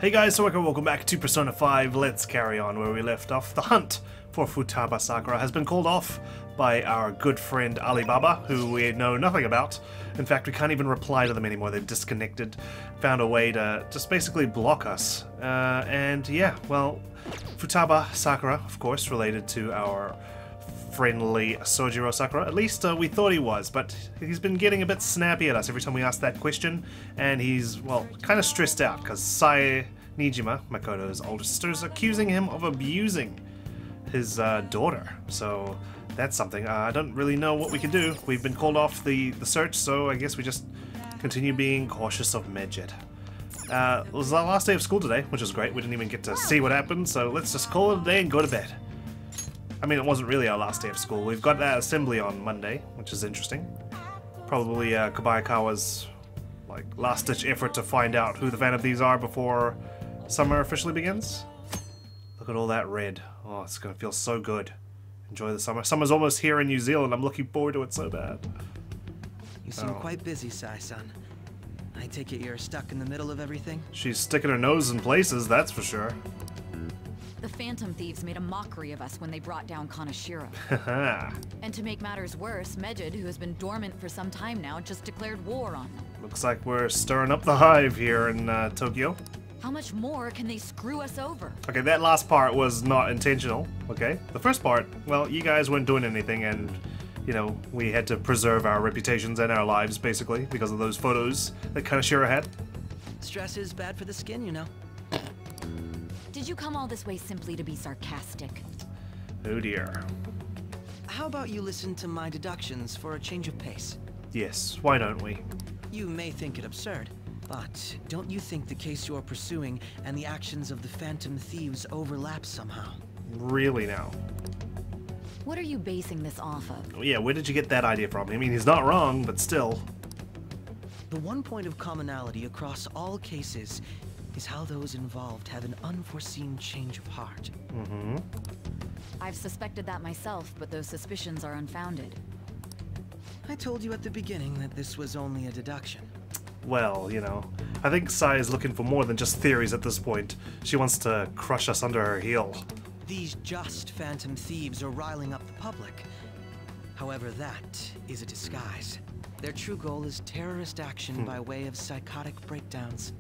Hey guys, so welcome back to Persona 5. Let's carry on where we left off. The hunt for Futaba Sakura has been called off by our good friend Alibaba, who we know nothing about. In fact, we can't even reply to them anymore. They've disconnected, found a way to just basically block us. And yeah, well, Futaba Sakura, of course, related to our friendly Sojiro Sakura. At least we thought he was, but he's been getting a bit snappy at us every time we ask that question, and he's, well, kind of stressed out because Niijima, Makoto's older sister, is accusing him of abusing his daughter. So that's something. I don't really know what we can do. We've been called off the search, so I guess we just continue being cautious of Medjed. It was our last day of school today, which was great. We didn't even get to see what happened, so let's just call it a day and go to bed. I mean, it wasn't really our last day of school. We've got that assembly on Monday, which is interesting. Probably Kobayakawa's like last-ditch effort to find out who the Phantom Thieves are before summer officially begins. Look at all that red. Oh, it's gonna feel so good. Enjoy the summer. Summer's almost here in New Zealand. I'm looking forward to it so bad. You seem quite busy, Sai-san. I take it you're stuck in the middle of everything? She's sticking her nose in places, that's for sure. The Phantom Thieves made a mockery of us when they brought down Kaneshiro. And to make matters worse, Medjed, who has been dormant for some time now, just declared war on them. Looks like we're stirring up the hive here in Tokyo. How much more can they screw us over? Okay, that last part was not intentional, okay? The first part, well, you guys weren't doing anything and, you know, we had to preserve our reputations and our lives, basically, because of those photos that Kaneshiro had. Stress is bad for the skin, you know. Did you come all this way simply to be sarcastic? Oh dear. How about you listen to my deductions for a change of pace? Yes, why don't we? You may think it absurd, but don't you think the case you're pursuing and the actions of the Phantom Thieves overlap somehow? Really now? What are you basing this off of? Oh, yeah, where did you get that idea from? I mean, he's not wrong, but still. The one point of commonality across all cases is how those involved have an unforeseen change of heart. Mm-hmm. I've suspected that myself, but those suspicions are unfounded. I told you at the beginning that this was only a deduction. Well, you know, I think Sai is looking for more than just theories at this point. She wants to crush us under her heel. These just Phantom Thieves are riling up the public. However, that is a disguise. Their true goal is terrorist action by way of psychotic breakdowns.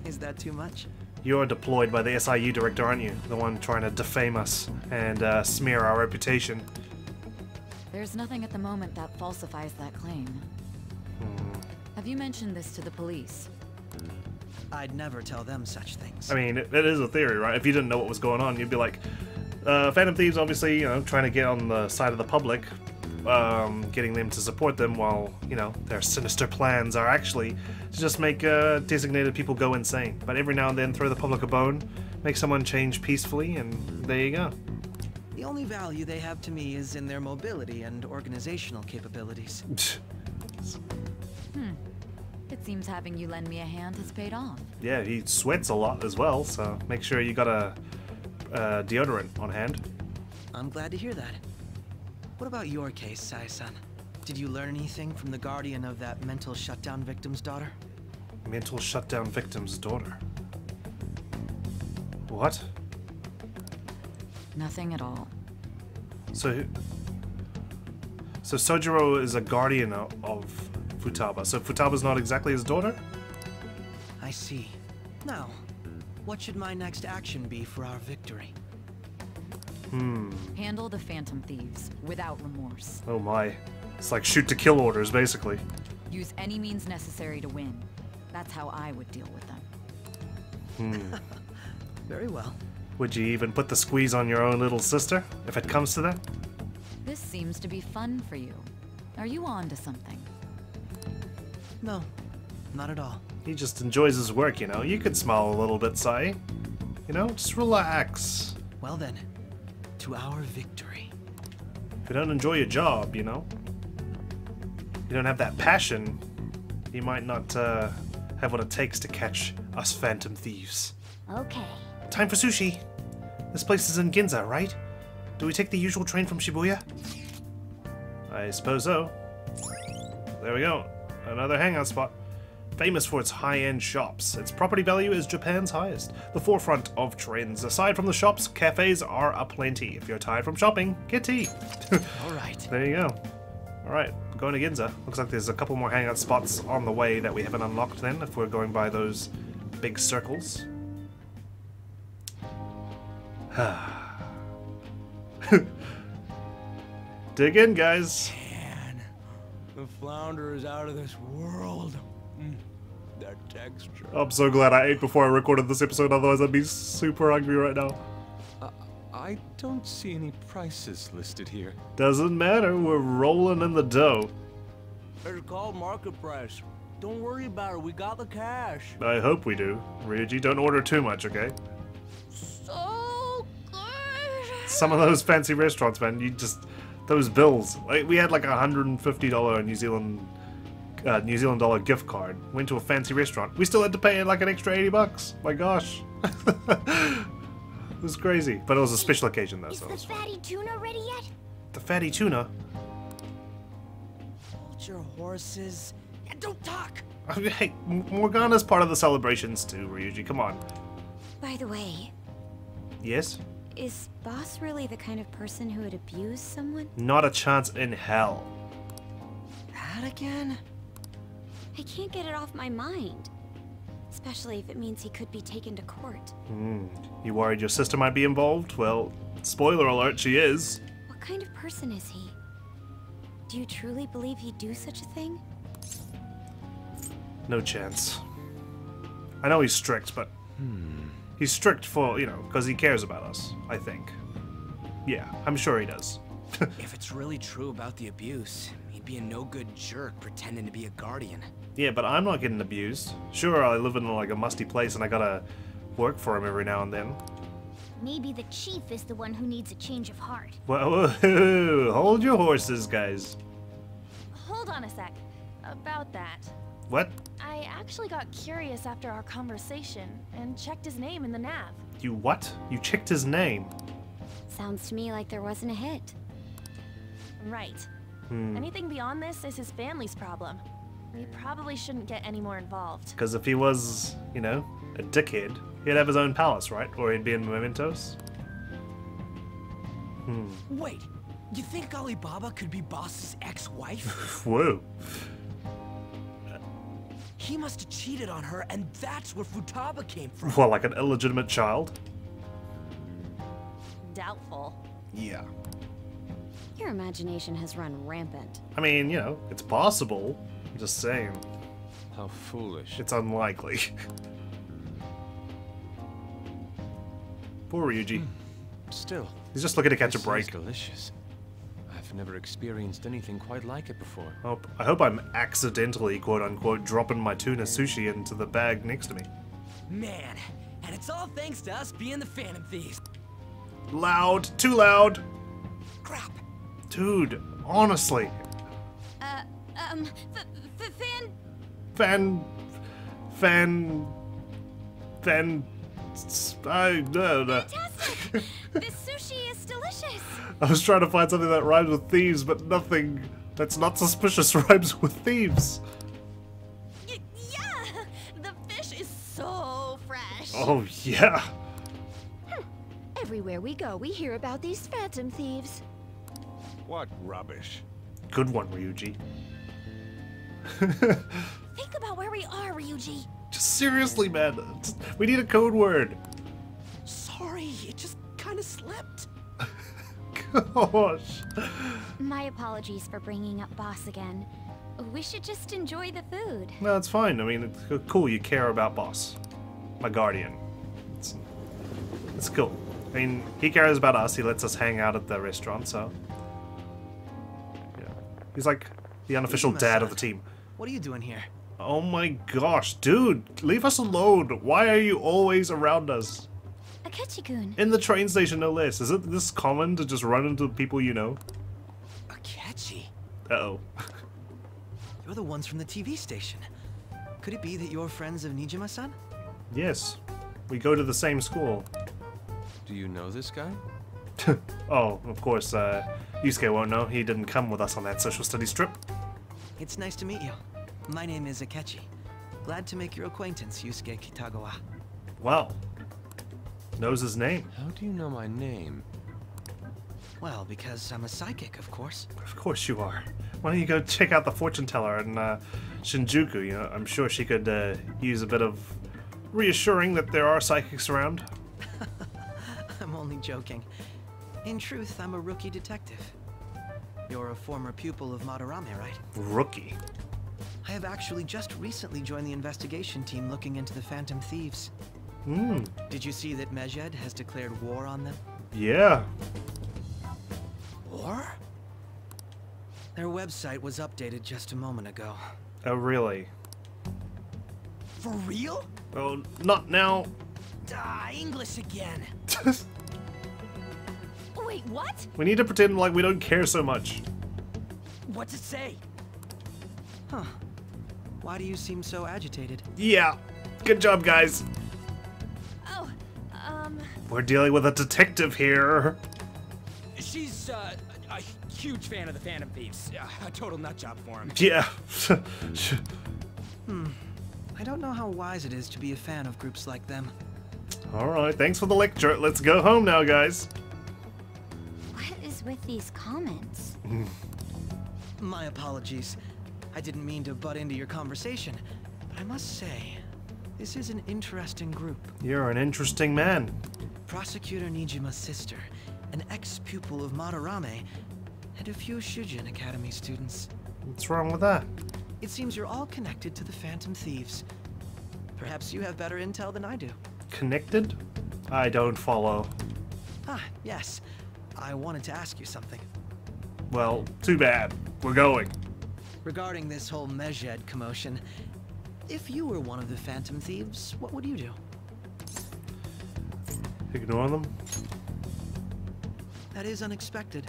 Is that too much? You're deployed by the SIU director, aren't you? The one trying to defame us and smear our reputation. There's nothing at the moment that falsifies that claim. Have you mentioned this to the police? I'd never tell them such things. I mean, it is a theory, right? If you didn't know what was going on, you'd be like, Phantom Thieves obviously, you know, trying to get on the side of the public, getting them to support them while, you know, their sinister plans are actually to just make designated people go insane. But every now and then throw the public a bone, make someone change peacefully, and there you go. The only value they have to me is in their mobility and organizational capabilities. It seems having you lend me a hand has paid off. Yeah, he sweats a lot as well, so make sure you got a deodorant on hand. I'm glad to hear that. What about your case, Sai-san? Did you learn anything from the guardian of that mental shutdown victim's daughter? Mental shutdown victim's daughter? What? Nothing at all. So Sojiro is a guardian of Futaba. So Futaba's not exactly his daughter? I see. Now, what should my next action be for our victory? Handle the Phantom Thieves without remorse. Oh my. It's like shoot to kill orders, basically. Use any means necessary to win. That's how I would deal with them. Very well. Would you even put the squeeze on your own little sister, if it comes to that? This seems to be fun for you. Are you on to something? No, not at all. He just enjoys his work, you know. You could smile a little bit, Sai. You know, just relax. Well then, to our victory. If you don't enjoy your job, you know, you don't have that passion, you might not have what it takes to catch us Phantom Thieves. Okay. Time for sushi. This place is in Ginza, right? Do we take the usual train from Shibuya? I suppose so. There we go. Another hangout spot. famous for its high-end shops. Its property value is Japan's highest, the forefront of trends. Aside from the shops, cafes are aplenty. If you're tired from shopping, get tea. Alright. There you go. Alright, going to Ginza. Looks like there's a couple more hangout spots on the way that we haven't unlocked then, if we're going by those big circles. Dig in, guys. Man, the flounder is out of this world. That texture. I'm so glad I ate before I recorded this episode, otherwise I'd be super hungry right now. I don't see any prices listed here. Doesn't matter, we're rolling in the dough. It's called market price. Don't worry about it, we got the cash. I hope we do. Ryuji, don't order too much, okay? So good. Some of those fancy restaurants, man, you just... Those bills. Like, we had like a $150 New Zealand dollar gift card. Went to a fancy restaurant. We still had to pay like an extra $80. My gosh. It was crazy. But it was a special occasion though, so it was Is the fatty tuna ready yet? The fatty tuna? Hold your horses and don't talk. Hey, Morgana's part of the celebrations too, Ryuji. Come on. By the way, Yes? is Boss really the kind of person who would abuse someone? Not a chance in hell. That again? I can't get it off my mind. Especially if it means he could be taken to court. You worried your sister might be involved? Well, spoiler alert, she is. What kind of person is he? Do you truly believe he'd do such a thing? No chance. I know he's strict, but... He's strict for, you know, because he cares about us, I think. Yeah, I'm sure he does. If it's really true about the abuse, he'd be a no-good jerk pretending to be a guardian. Yeah, but I'm not getting abused. Sure, I live in like a musty place and I gotta work for him every now and then. Maybe the chief is the one who needs a change of heart. Whoa, hold your horses, guys. Hold on a sec. About that. What? I actually got curious after our conversation and checked his name in the nav. You what? You checked his name? Sounds to me like there wasn't a hit. Right. Anything beyond this is his family's problem. We probably shouldn't get any more involved. Because if he was, you know, a dickhead, he'd have his own palace, right? Or he'd be in Mementos. Wait, you think Alibaba could be Boss's ex-wife? Whoa. He must have cheated on her, and that's where Futaba came from. What, like an illegitimate child? Doubtful. Yeah. Your imagination has run rampant. I mean, you know, it's possible. I'm just saying. How foolish. It's unlikely. Poor Ryuji. Still, He's just looking to catch a this break. is delicious. I've never experienced anything quite like it before. I hope I'm accidentally, quote-unquote, dropping my tuna sushi into the bag next to me. Man, and it's all thanks to us being the Phantom Thieves. Loud! Too loud! Crap. Dude, honestly. I don't know. Fantastic! This sushi is delicious! I was trying to find something that rhymes with thieves, but nothing that's not suspicious rhymes with thieves. Yeah! The fish is so fresh. Oh, yeah. Everywhere we go, we hear about these Phantom Thieves. What rubbish. Good one, Ryuji. Think about where we are, Ryuji. Just seriously, man. We need a code word. Sorry, it just kind of slipped. Gosh. My apologies for bringing up Boss again. We should just enjoy the food. No, it's fine. I mean, it's cool you care about Boss. My guardian. It's cool. I mean, he cares about us. He lets us hang out at the restaurant, so... Yeah. He's like the unofficial dad of the team. What are you doing here? Oh my gosh, dude. Leave us alone. Why are you always around us? Akechi-kun. In the train station, no less. Is it this common to just run into people you know? Akechi. Uh-oh. You're the ones from the TV station. Could it be that you're friends of Niijima-san? Yes. We go to the same school. Do you know this guy? Oh, of course, Yusuke won't know. He didn't come with us on that social studies trip. It's nice to meet you. My name is Akechi. Glad to make your acquaintance, Yusuke Kitagawa. Wow. Knows his name. How do you know my name? Well, because I'm a psychic, of course. Of course you are. Why don't you go check out the fortune teller in Shinjuku? You know, I'm sure she could use a bit of reassuring that there are psychics around. I'm only joking. In truth, I'm a rookie detective. You're a former pupil of Madarame, right? Rookie. I have actually just recently joined the investigation team looking into the Phantom Thieves. Did you see that Medjed has declared war on them? Yeah. War? Their website was updated just a moment ago. Oh, really? For real? Oh, not now. English again. Wait, what? We need to pretend like we don't care so much. What's it say? Huh. Why do you seem so agitated? Yeah. Good job, guys. Oh, We're dealing with a detective here. She's a huge fan of the Phantom Thieves. A total nutjob for him. Yeah. I don't know how wise it is to be a fan of groups like them. Alright, thanks for the lecture. Let's go home now, guys. What is with these comments? My apologies. I didn't mean to butt into your conversation, but I must say, this is an interesting group. You're an interesting man. Prosecutor Niijima's sister, an ex-pupil of Madarame, and a few Shujin Academy students. What's wrong with that? It seems you're all connected to the Phantom Thieves. Perhaps you have better intel than I do. Connected? I don't follow. Yes. I wanted to ask you something. Well, too bad. We're going. Regarding this whole Medjed commotion, if you were one of the Phantom Thieves, what would you do? Ignore them? That is unexpected.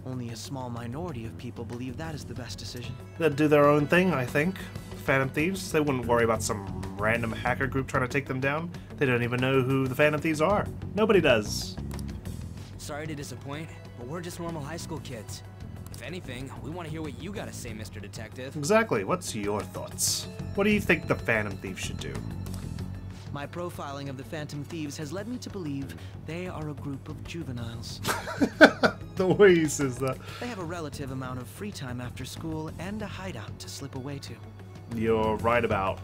Only a small minority of people believe that is the best decision. They'd do their own thing, I think. Phantom Thieves, they wouldn't worry about some random hacker group trying to take them down. They don't even know who the Phantom Thieves are. Nobody does. Sorry to disappoint, but we're just normal high school kids. If anything, we want to hear what you gotta say, Mr. Detective. Exactly. What's your thoughts? What do you think the Phantom Thieves should do? My profiling of the Phantom Thieves has led me to believe they are a group of juveniles. The way he says that. They have a relative amount of free time after school and a hideout to slip away to. You're right about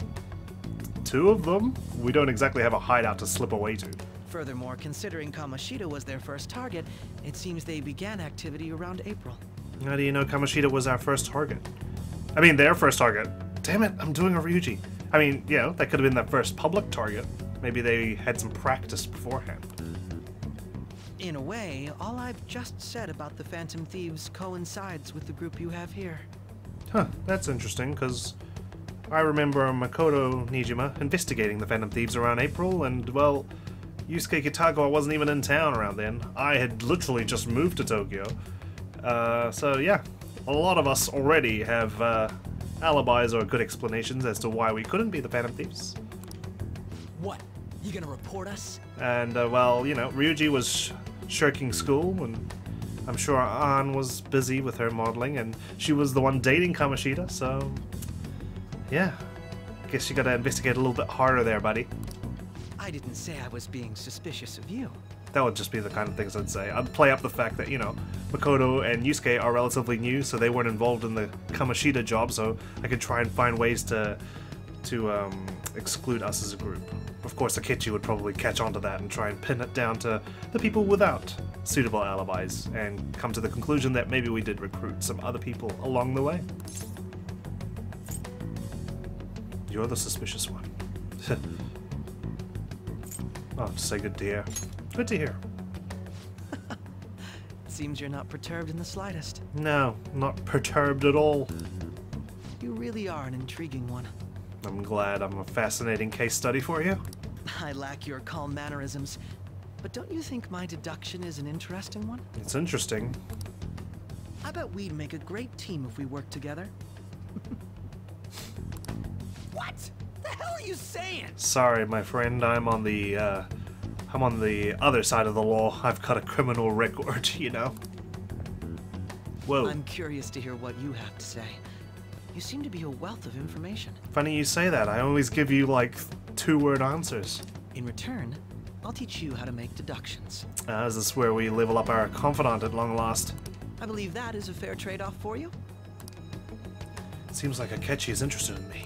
two of them. We don't exactly have a hideout to slip away to. Furthermore, considering Kamoshida was their first target, it seems they began activity around April. How do you know Kamoshida was our first target? I mean, their first target. Damn it, I'm doing a Ryuji. I mean, you know, that could have been their first public target. Maybe they had some practice beforehand. In a way, all I've just said about the Phantom Thieves coincides with the group you have here. Huh, that's interesting, because I remember Makoto Niijima investigating the Phantom Thieves around April, and, well, Yusuke Kitagawa wasn't even in town around then. I had literally just moved to Tokyo. So yeah, a lot of us already have alibis or good explanations as to why we couldn't be the Phantom Thieves. What? You gonna report us? And, well, you know, Ryuji was shirking school, and I'm sure Ann was busy with her modeling, and she was the one dating Kamoshida, so yeah. Guess you gotta investigate a little bit harder there, buddy. I didn't say I was being suspicious of you. That would just be the kind of things I'd say. I'd play up the fact that, you know, Makoto and Yusuke are relatively new, so they weren't involved in the Kamoshida job, so I could try and find ways to exclude us as a group. Of course, Akechi would probably catch on to that and try and pin it down to the people without suitable alibis, and come to the conclusion that maybe we did recruit some other people along the way. You're the suspicious one. Oh, say good to hear. Good to hear. Seems you're not perturbed in the slightest. No, not perturbed at all. You really are an intriguing one. I'm glad I'm a fascinating case study for you. I lack your calm mannerisms, but don't you think my deduction is an interesting one? It's interesting. I bet we'd make a great team if we worked together. What? The hell are you saying? Sorry, my friend. I'm on the other side of the law. I've got a criminal record, you know. Whoa. I'm curious to hear what you have to say. You seem to be a wealth of information. Funny you say that. I always give you, like, 2-word answers. In return, I'll teach you how to make deductions. Is this where we level up our confidant at long last? I believe that is a fair trade-off for you. Seems like Akechi is interested in me.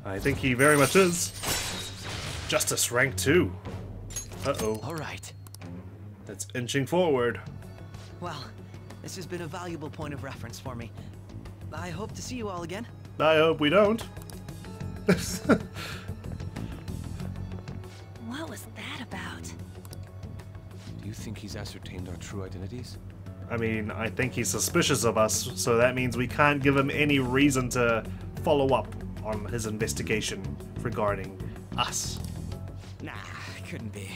I think he very much is. Justice rank 2. Uh-oh. All right. It's inching forward. Well, this has been a valuable point of reference for me. I hope to see you all again. I hope we don't. What was that about? Do you think he's ascertained our true identities? I mean, I think he's suspicious of us, so that means we can't give him any reason to follow up on his investigation regarding us. Nah, couldn't be.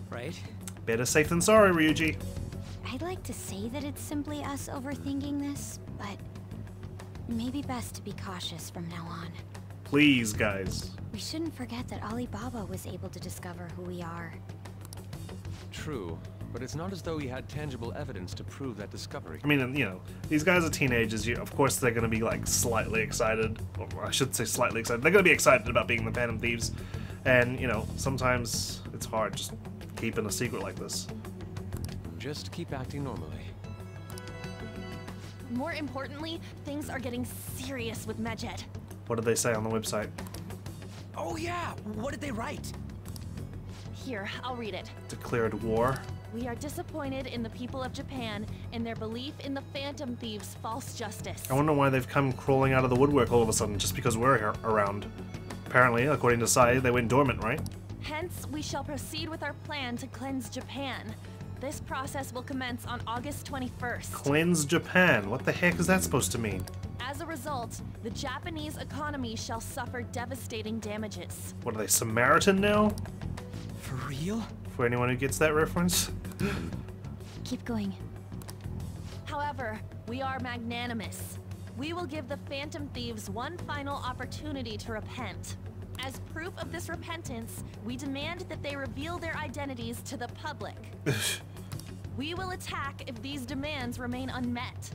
Right? Better safe than sorry, Ryuji. I'd like to say that it's simply us overthinking this, but maybe best to be cautious from now on. Please, guys. We shouldn't forget that Alibaba was able to discover who we are. True, but it's not as though he had tangible evidence to prove that discovery. I mean, you know, these guys are teenagers. Of course, they're going to be, like, slightly excited. Or I should say slightly excited. They're going to be excited about being the Phantom Thieves. And, you know, sometimes it's hard just keeping a secret like this. Just keep acting normally. More importantly, things are getting serious with Medjed. What did they say on the website? Oh yeah, what did they write? Here, I'll read it. Declared war. We are disappointed in the people of Japan and their belief in the Phantom Thieves' false justice. I wonder why they've come crawling out of the woodwork all of a sudden just because we're here around. Apparently, according to Sai, they went dormant, right? Hence, we shall proceed with our plan to cleanse Japan. This process will commence on August 21st. Cleanse Japan? What the heck is that supposed to mean? As a result, the Japanese economy shall suffer devastating damages. What are they, Samaritan now? For real? For anyone who gets that reference? Keep going. However, we are magnanimous. We will give the Phantom Thieves one final opportunity to repent. As proof of this repentance, we demand that they reveal their identities to the public. We will attack if these demands remain unmet.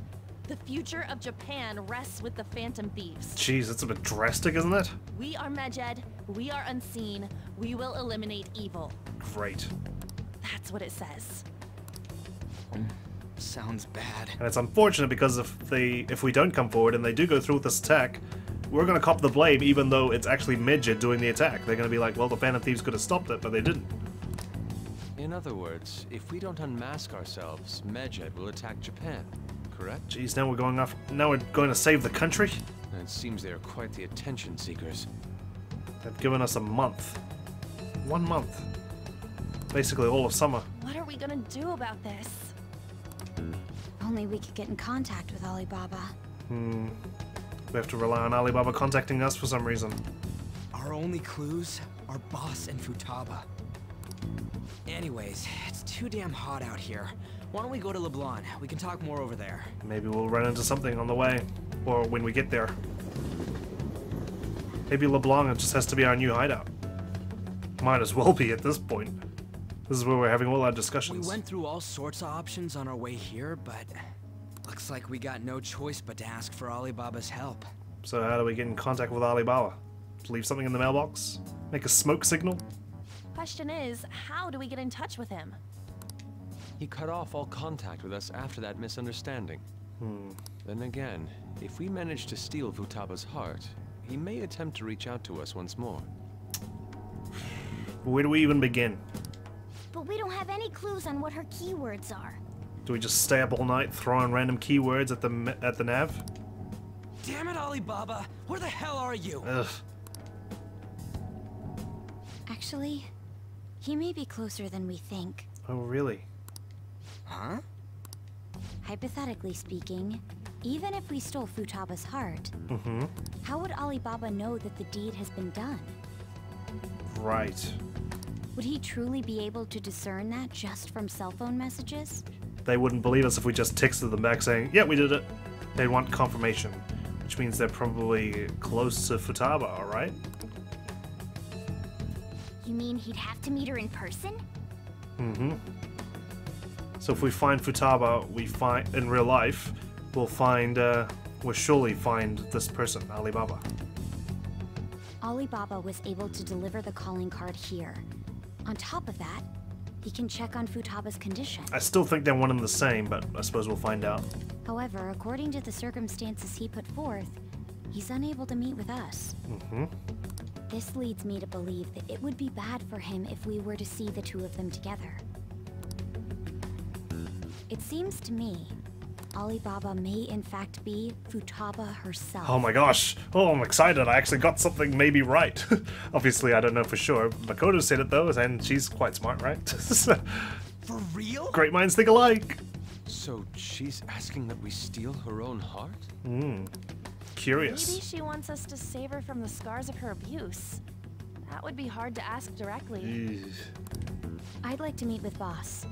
The future of Japan rests with the Phantom Thieves. Jeez, that's a bit drastic, isn't it? We are Medjed. We are unseen. We will eliminate evil. Great. That's what it says. Sounds bad. And it's unfortunate because if we don't come forward and they do go through with this attack, we're gonna cop the blame even though it's actually Medjed doing the attack. They're gonna be like, well, the Phantom Thieves could have stopped it, but they didn't. In other words, if we don't unmask ourselves, Medjed will attack Japan, correct? Jeez, now we're going to save the country? And it seems they are quite the attention seekers. They've given us a month. 1 month. Basically all of summer. What are we gonna do about this? Only we could get in contact with Alibaba. We have to rely on Alibaba contacting us for some reason. Our only clues are Boss and Futaba. Anyways, it's too damn hot out here. Why don't we go to Leblanc? We can talk more over there. Maybe we'll run into something on the way. Or when we get there. Maybe Leblanc just has to be our new hideout. Might as well be at this point. This is where we're having all our discussions. We went through all sorts of options on our way here, but looks like we got no choice but to ask for Alibaba's help. So how do we get in contact with Alibaba? Leave something in the mailbox? Make a smoke signal? Question is, how do we get in touch with him? He cut off all contact with us after that misunderstanding. Then again, if we manage to steal Futaba's heart, he may attempt to reach out to us once more. Where do we even begin? But we don't have any clues on what her keywords are. Do we just stay up all night throwing random keywords at the nav? Damn it, Alibaba! Where the hell are you? Ugh. Actually, he may be closer than we think. Oh, really? Huh? Hypothetically speaking, even if we stole Futaba's heart, how would Alibaba know that the deed has been done? Right. Would he truly be able to discern that just from cell phone messages? They wouldn't believe us if we just texted them back saying, yeah, we did it. They'd want confirmation, which means they're probably close to Futaba, alright? You mean he'd have to meet her in person? So if we find Futaba, in real life, we'll find will surely find this person, Alibaba. Alibaba was able to deliver the calling card here. On top of that, he can check on Futaba's condition. I still think they're one and the same, but I suppose we'll find out. However, according to the circumstances he put forth, he's unable to meet with us. This leads me to believe that it would be bad for him if we were to see the two of them together. It seems to me, Alibaba may in fact be Futaba herself. Oh my gosh. Oh, I'm excited. I actually got something maybe right. Obviously, I don't know for sure. Makoto said it though, and she's quite smart, right? For real? Great minds think alike. So she's asking that we steal her own heart? Curious. Maybe she wants us to save her from the scars of her abuse. That would be hard to ask directly. I'd like to meet with Boss.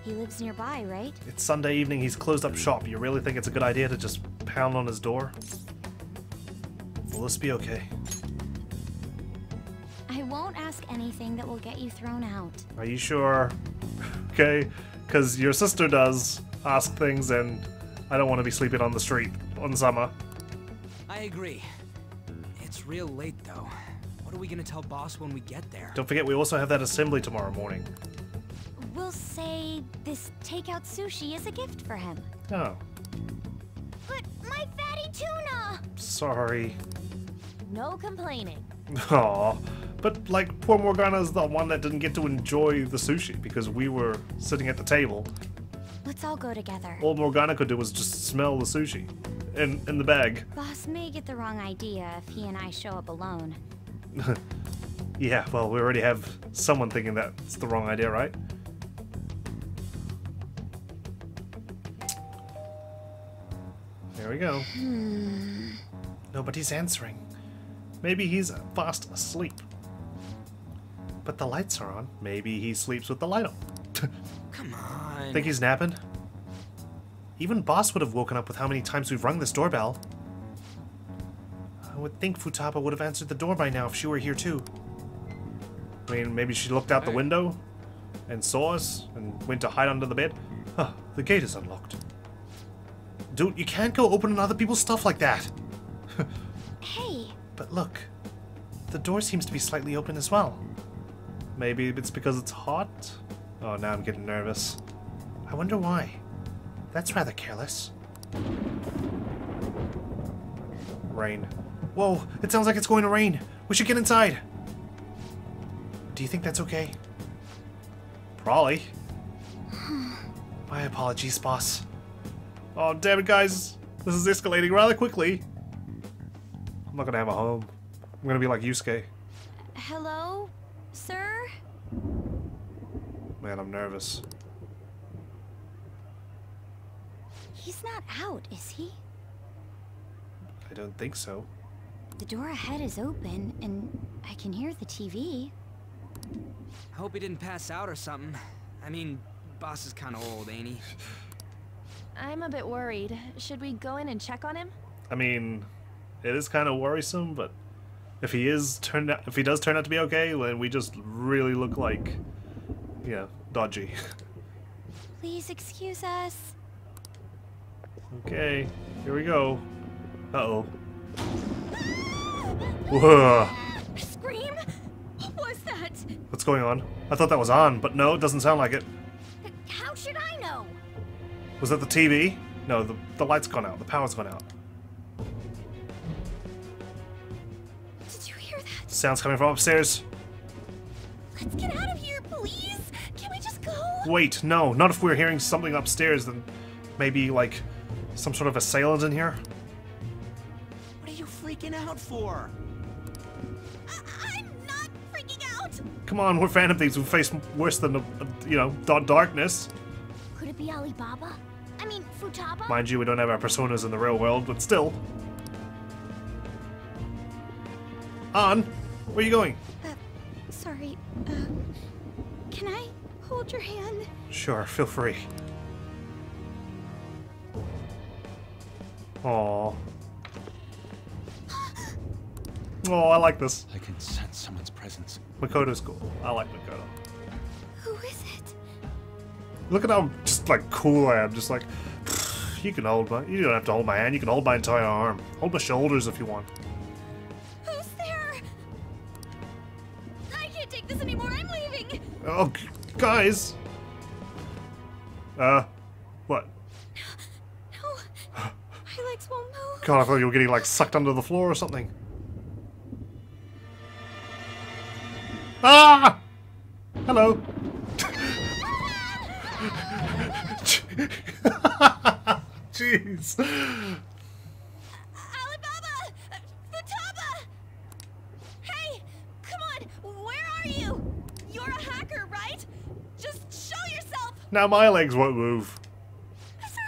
He lives nearby, right? It's Sunday evening, he's closed up shop. You really think it's a good idea to just pound on his door? Will this be okay? I won't ask anything that will get you thrown out. Are you sure? Okay, because your sister does ask things and I don't want to be sleeping on the street on summer. I agree. It's real late though. What are we gonna tell Boss when we get there? Don't forget we also have that assembly tomorrow morning. We'll say this takeout sushi is a gift for him. Oh, But my fatty tuna! sorry. No complaining. Aw, but like poor Morgana's the one that didn't get to enjoy the sushi because we were sitting at the table. Let's all go together. All Morgana could do was just smell the sushi in the bag. Boss may get the wrong idea if he and I show up alone. Yeah, well, we already have someone thinking that's the wrong idea, right? There we go. Nobody's answering. Maybe he's fast asleep. But the lights are on. Maybe he sleeps with the light on. Come on. Think he's napping? Even Boss would have woken up with how many times we've rung this doorbell. I would think Futaba would have answered the door by now if she were here too. I mean, maybe she looked out the window and saw us and went to hide under the bed. Huh, the gate is unlocked. Dude, you can't go opening other people's stuff like that. Hey! But look, the door seems to be slightly open as well. Maybe it's because it's hot? Oh, now I'm getting nervous. I wonder why. That's rather careless. Rain. Whoa, it sounds like it's going to rain. We should get inside. Do you think that's okay? Probably. My apologies, boss. Oh, damn it, guys. This is escalating rather quickly. I'm not gonna have a home. I'm gonna be like Yusuke. Hello, sir? Man, I'm nervous. He's not out, is he? I don't think so. The door ahead is open, and I can hear the TV. I hope he didn't pass out or something. I mean, Boss is kind of old, ain't he? I'm a bit worried. Should we go in and check on him? I mean, it is kind of worrisome, but if he does turn out to be okay, then we just really look like, yeah, dodgy. Please excuse us. Okay, here we go. Uh-oh. Whoa. Scream? What was that? What's going on? I thought that was on, but no, it doesn't sound like it. How should I know? Was that the TV? No, the light's gone out. The power's gone out. Did you hear that? Sounds coming from upstairs. Let's get out of here, please. Can we just go? Wait, no, not if we're hearing something upstairs, then maybe, like, some sort of assailant in here? What are you freaking out for? I'm not freaking out. Come on, we're Phantom Thieves who face worse than, darkness. Could it be Alibaba? I mean, Futaba? Mind you, we don't have our personas in the real world, but still. On, where are you going? Sorry. Can I hold your hand? Sure, feel free. Aww. Oh, I like this. I can sense someone's presence. Makoto's cool. I like Makoto. Who is it? Look at how just like cool I am. Just like, You can hold my... You don't have to hold my hand. You can hold my entire arm. Hold my shoulders if you want. Who's there? I can't take this anymore. I'm leaving. Oh, guys. What? No. My legs won't move. God, I thought you were getting, like, sucked under the floor or something. Ah! Hello. Jeez. Alibaba! Futaba! Hey! Come on! Where are you? You're a hacker, right? Just show yourself! Now my legs won't move. I'm sorry.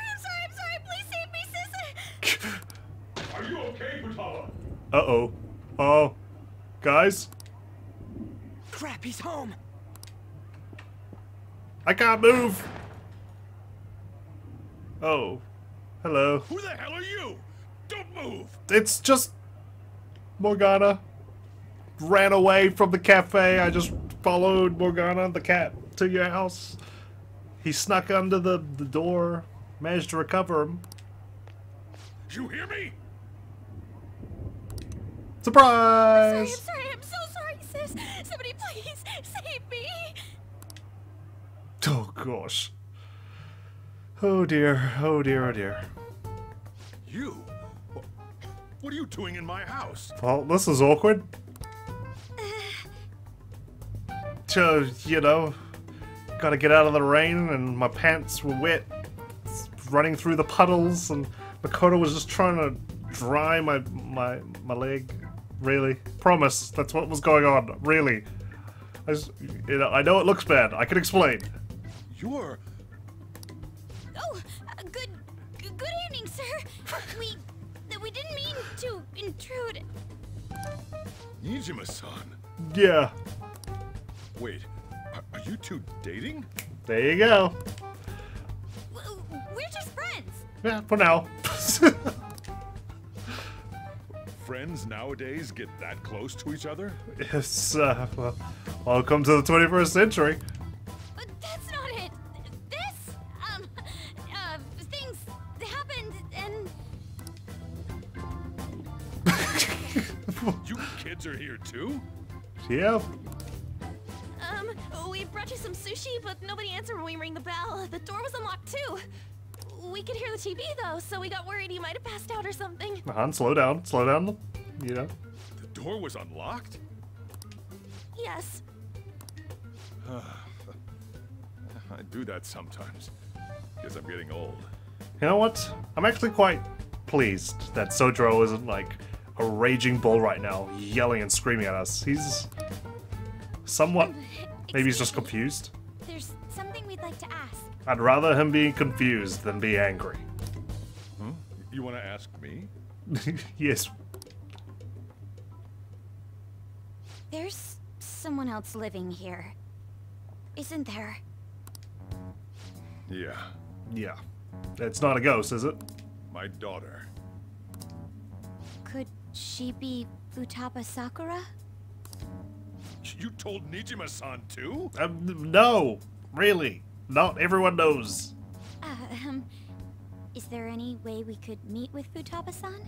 Please save me, sis! Are you okay, Futaba? Uh-oh. Oh. Guys? Crap, he's home. I can't move. Oh. Hello. Who the hell are you? Don't move! It's just... Morgana. Ran away from the cafe. I just followed Morgana, the cat, to your house. He snuck under the door. Managed to recover him. You hear me? Surprise! I'm so sorry, sis! Somebody please save me! Oh gosh. Oh dear, oh dear, oh dear. You? What are you doing in my house? Well, this is awkward. So, you know, gotta get out of the rain and my pants were wet, running through the puddles, and Makoto was just trying to dry my leg. Really. Promise, that's what was going on. Really. I know it looks bad. I can explain. You're... Oh, good evening, sir. We didn't mean to intrude. Niijima-san. Yeah. Wait, are you two dating? There you go. We're just friends. Yeah, for now. Friends nowadays get that close to each other? Yes, well, welcome to the 21st century. But that's not it. This, things happened and... You kids are here too? Yeah. We brought you some sushi, but nobody answered when we rang the bell. The door was unlocked too. We could hear the TV though, so we got worried you might have passed out or something. Han, slow down, you know. The door was unlocked? Yes. I do that sometimes. Guess I'm getting old. You know what? I'm actually quite pleased that Sojiro isn't like a raging bull right now, yelling and screaming at us. He's somewhat... Maybe he's just confused. There's something we'd like to ask. I'd rather him be confused than be angry. Huh? You want to ask me? Yes. There's someone else living here, isn't there? Yeah. Yeah. It's not a ghost, is it? My daughter. Could she be Futaba Sakura? You told Niijima-san too? No. Really. Not everyone knows. Is there any way we could meet with Futaba-san?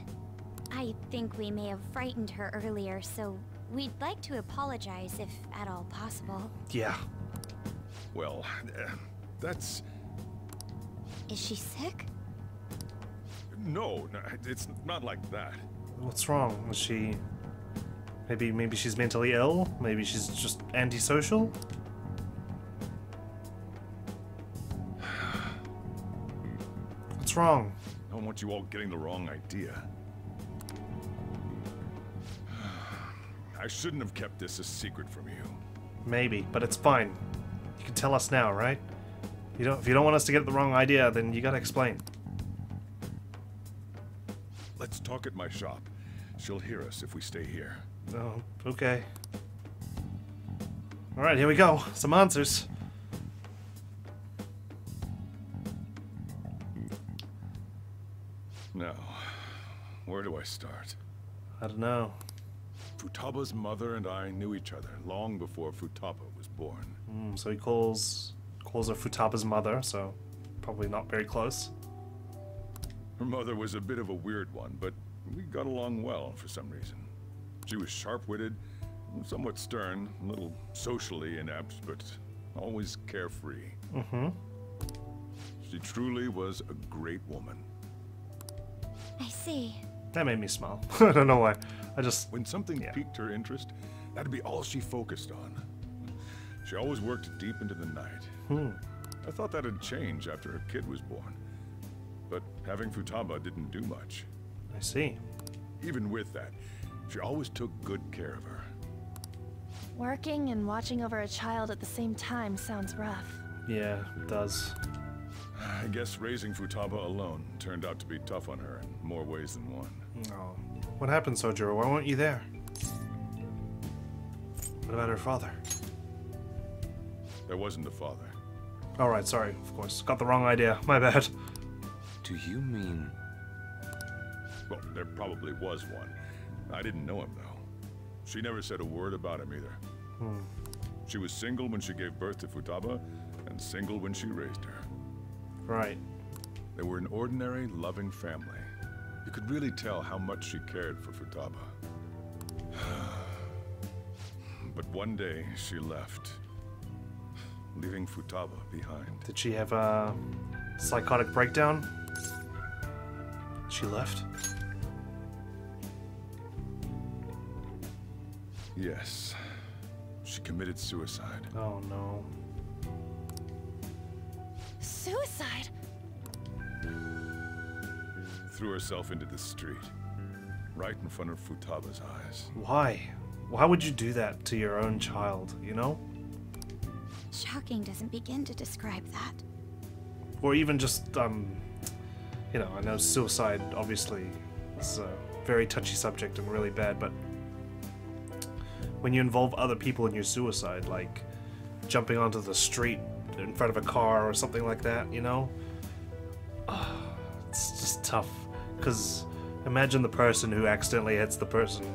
I think we may have frightened her earlier, so we'd like to apologize if at all possible. Yeah. Well, that's... Is she sick? No, it's not like that. What's wrong? Is she... Maybe she's mentally ill? Maybe she's just antisocial? What's wrong? I don't want you all getting the wrong idea. I shouldn't have kept this a secret from you. Maybe, but it's fine. You can tell us now, right? If you don't want us to get the wrong idea, then you gotta explain. Let's talk at my shop. She'll hear us if we stay here. Oh, okay. Alright, here we go. Some answers. Now, where do I start? I don't know. Futaba's mother and I knew each other long before Futaba was born. So he calls her Futaba's mother, so probably not very close. Her mother was a bit of a weird one, but we got along well for some reason. She was sharp-witted, somewhat stern, a little socially inept, but always carefree. Mm-hmm. She truly was a great woman. I see. That made me smile. I don't know why. I just... When something piqued her interest, that'd be all she focused on. She always worked deep into the night. I thought that'd change after her kid was born. But having Futaba didn't do much. I see. Even with that, she always took good care of her. Working and watching over a child at the same time sounds rough. Yeah, it does. I guess raising Futaba alone turned out to be tough on her in more ways than one. Oh. What happened, Sojiro? Why weren't you there? What about her father? There wasn't a father. Oh, right, sorry, of course. Got the wrong idea. My bad. Do you mean... Well, there probably was one. I didn't know him, though. She never said a word about him either. She was single when she gave birth to Futaba, and single when she raised her. Right. They were an ordinary, loving family. You could really tell how much she cared for Futaba. But one day, she left, leaving Futaba behind. Did she have a psychotic breakdown? She left? Yes. She committed suicide. Oh no. Suicide? Threw herself into the street, right in front of Futaba's eyes. Why? Why would you do that to your own child, you know? Shocking doesn't begin to describe that. Or even just, you know, I know suicide obviously is a very touchy subject and really bad, but when you involve other people in your suicide, like jumping onto the street in front of a car or something like that, you know? It's just tough. Because imagine the person who accidentally hits the person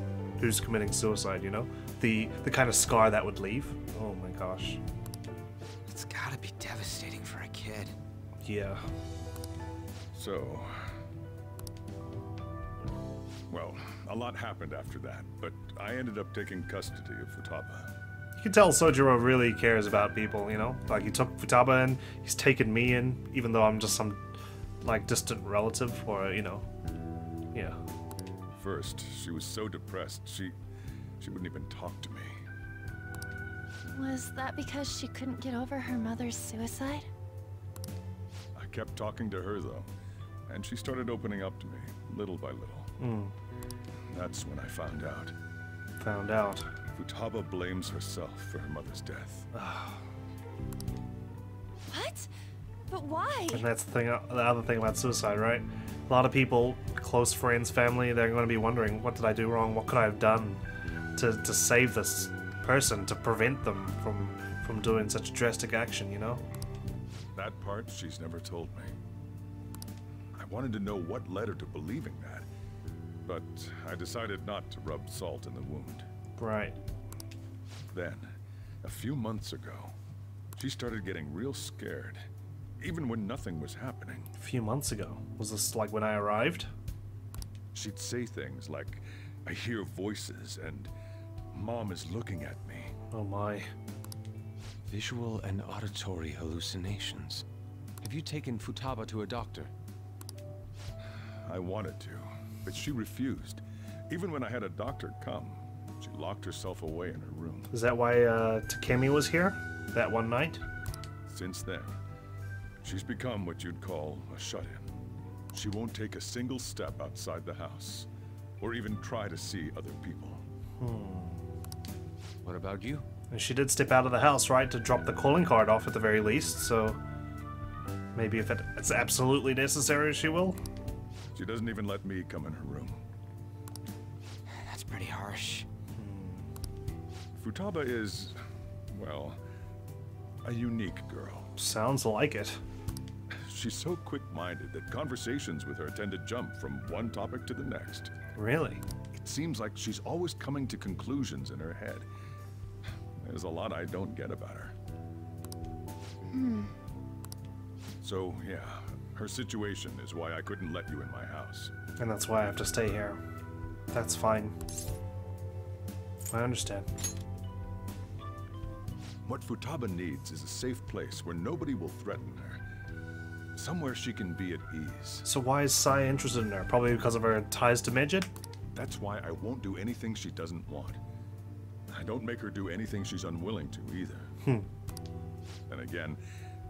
who's committing suicide, you know? The kind of scar that would leave. Oh my gosh. It's gotta be devastating for a kid. Yeah. So... Well, a lot happened after that, but I ended up taking custody of Futaba. You can tell Sojiro really cares about people, you know? Like, he took Futaba in, he's taken me in, even though I'm just some, like, distant relative, or, you know, yeah. First, she was so depressed, she wouldn't even talk to me. Was that because she couldn't get over her mother's suicide? I kept talking to her, though, and she started opening up to me, little by little. That's when I found out. Found out. Futaba blames herself for her mother's death. What? But why? And that's the thing, the other thing about suicide, right? A lot of people, close friends, family, they're going to be wondering, what did I do wrong? What could I have done to save this person, to prevent them from doing such drastic action, you know? That part she's never told me. I wanted to know what led her to believing that, but I decided not to rub salt in the wound. Right. Then, a few months ago, she started getting real scared, even when nothing was happening. A few months ago? Was this like when I arrived? She'd say things like, I hear voices and Mom is looking at me. Oh my. Visual and auditory hallucinations. Have you taken Futaba to a doctor? I wanted to, but she refused. Even when I had a doctor come, she locked herself away in her room. Is that why Takemi was here? That one night? Since then, she's become what you'd call a shut-in. She won't take a single step outside the house, or even try to see other people. What about you? And she did step out of the house, right, to drop the calling card off at the very least, so maybe if it's absolutely necessary, she will. She doesn't even let me come in her room. That's pretty harsh. Futaba is, well, a unique girl. Sounds like it. She's so quick-minded that conversations with her tend to jump from one topic to the next. Really? It seems like she's always coming to conclusions in her head. There's a lot I don't get about her. So, yeah, Her situation is why I couldn't let you in my house. And that's why I have to stay here. That's fine. I understand. What Futaba needs is a safe place where nobody will threaten her. Somewhere she can be at ease. So why is Sai interested in her? Probably because of her ties to Medjed? That's why I won't do anything she doesn't want. I don't make her do anything she's unwilling to either. And again,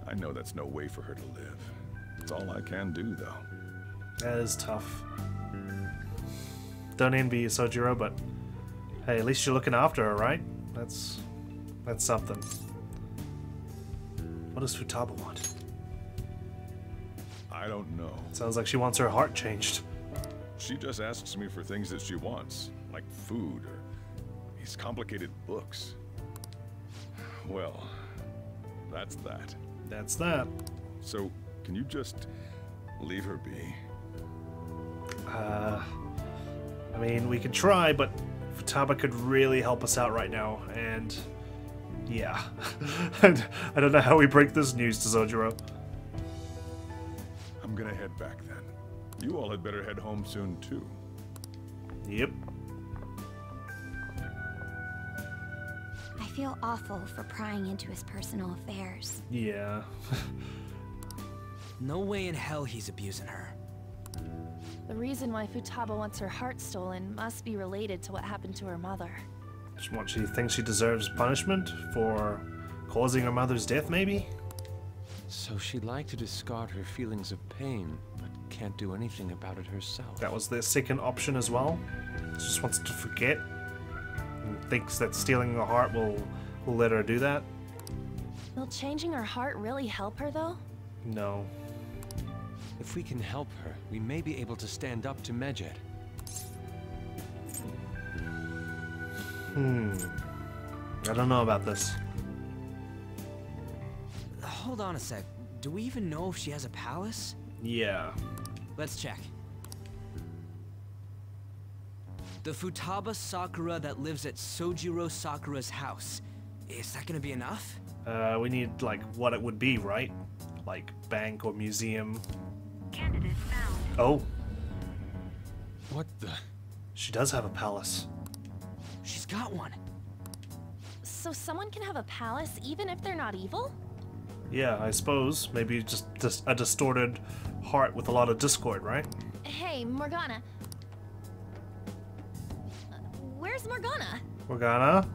I know that's no way for her to live. It's all I can do, though. That is tough. Don't envy you, Sojiro, but hey, at least you're looking after her, right? That's something. What does Futaba want? I don't know. Sounds like she wants her heart changed. She just asks me for things that she wants, like food or these complicated books. Well, that's that. That's that. So, can you just leave her be? I mean, we could try, but Futaba could really help us out right now, and yeah. I don't know how we break this news to Sojiro. I'm gonna head back then. You all had better head home soon, too. Yep. I feel awful for prying into his personal affairs. Yeah. No way in hell he's abusing her. The reason why Futaba wants her heart stolen must be related to what happened to her mother. She thinks she deserves punishment for causing her mother's death, maybe? So she'd like to discard her feelings of pain, but can't do anything about it herself. That was their second option as well. She just wants to forget and thinks that stealing the heart will let her do that. Will changing her heart really help her, though? No. If we can help her, we may be able to stand up to Medjed. I don't know about this. Hold on a sec. Do we even know if she has a palace? Yeah. Let's check. The Futaba Sakura that lives at Sojiro Sakura's house. Is that gonna be enough? We need, like, what it would be, right? Like, bank or museum. Candidate found. Oh, What the? she does have a palace. She's got one. So someone can have a palace even if they're not evil? Yeah, I suppose. Maybe just a distorted heart with a lot of discord, right? Hey, Morgana. Where's Morgana? Morgana?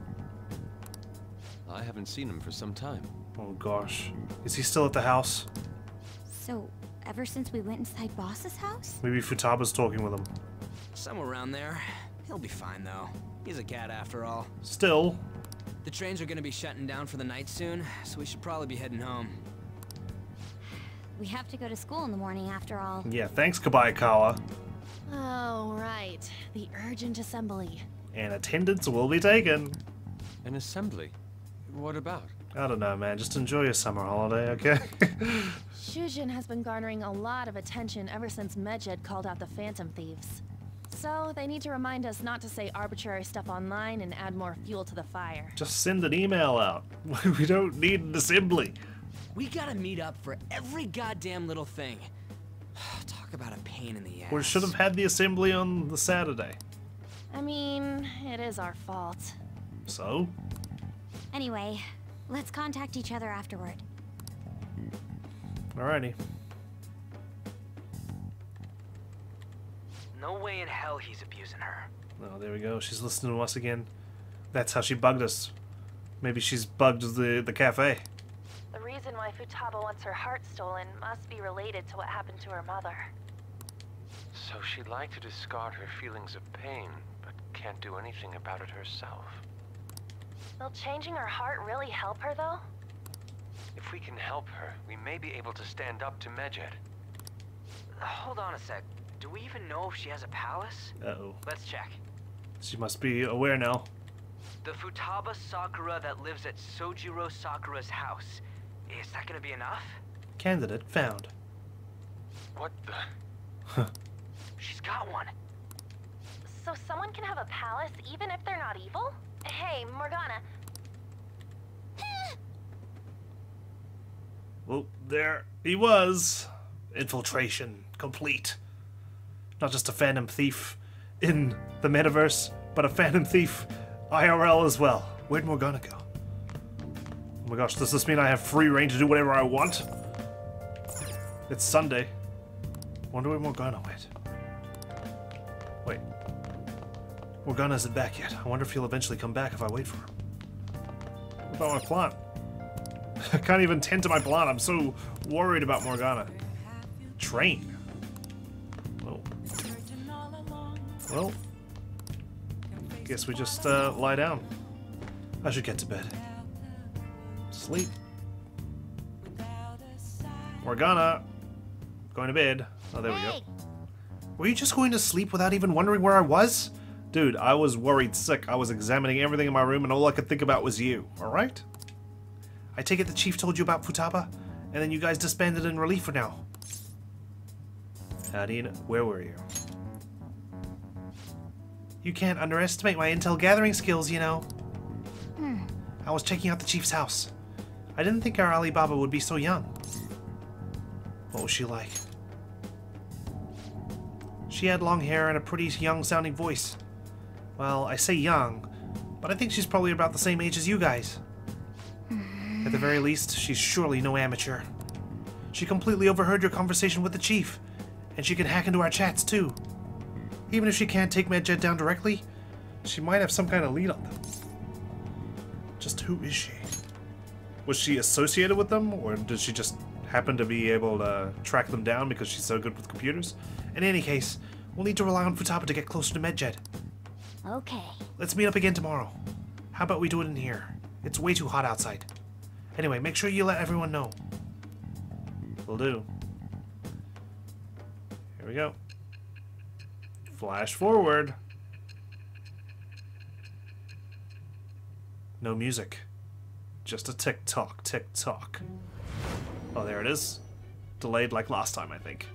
I haven't seen him for some time. Oh gosh. Is he still at the house? So, ever since we went inside Boss's house? Maybe Futaba's talking with him. Somewhere around there. He'll be fine, though. He's a cat after all. Still. The trains are gonna be shutting down for the night soon, so we should probably be heading home. We have to go to school in the morning after all. Yeah, thanks, Kobayakawa. Oh, right. The urgent assembly. And attendance will be taken. An assembly? What about? I don't know, man. Just enjoy your summer holiday, okay? Shujin has been garnering a lot of attention ever since Medjed called out the Phantom Thieves. So, they need to remind us not to say arbitrary stuff online and add more fuel to the fire. Just send an email out. We don't need an assembly. We gotta meet up for every goddamn little thing. Talk about a pain in the ass. We should have had the assembly on the Saturday. I mean, it is our fault. So? Anyway, let's contact each other afterward. Alrighty. No way in hell he's abusing her. Oh, there we go. She's listening to us again. That's how she bugged us. Maybe she's bugged the cafe. The reason why Futaba wants her heart stolen must be related to what happened to her mother. So she'd like to discard her feelings of pain, but can't do anything about it herself. Will changing her heart really help her, though? If we can help her, we may be able to stand up to Medjed. Hold on a sec. Do we even know if she has a palace? Uh-oh. Let's check. She must be aware now. The Futaba Sakura that lives at Sojiro Sakura's house. Is that gonna be enough? Candidate found. What the? She's got one. So someone can have a palace even if they're not evil? Hey, Morgana. Well, there he was. Infiltration complete. Not just a Phantom Thief in the metaverse, but a Phantom Thief IRL as well. Where'd Morgana go? Oh my gosh, does this mean I have free reign to do whatever I want? It's Sunday. Wonder where Morgana went. Wait. Morgana isn't back yet. I wonder if he'll eventually come back if I wait for him. What about my plant? I can't even tend to my plant. I'm so worried about Morgana. Train. Oh. Well. Guess we just lie down. I should get to bed. Sleep. Morgana. Going to bed. Oh, there we go. Were you just going to sleep without even wondering where I was? Dude, I was worried sick. I was examining everything in my room and all I could think about was you. Alright? I take it the chief told you about Futaba? And then you guys disbanded in relief for now. How do you know? Where were you? You can't underestimate my intel gathering skills, you know. I was checking out the chief's house. I didn't think our Alibaba would be so young. What was she like? She had long hair and a pretty young-sounding voice. Well, I say young, but I think she's probably about the same age as you guys. At the very least, she's surely no amateur. She completely overheard your conversation with the chief, and she can hack into our chats too. Even if she can't take Medjed down directly, she might have some kind of lead on them. Just who is she? Was she associated with them, or did she just happen to be able to track them down because she's so good with computers? In any case, we'll need to rely on Futaba to get closer to Medjed. Okay. Let's meet up again tomorrow. How about we do it in here? It's way too hot outside. Anyway, make sure you let everyone know. Will do. Here we go. Flash forward. No music. Just a tick-tock, tick-tock. Oh, there it is. Delayed like last time, I think.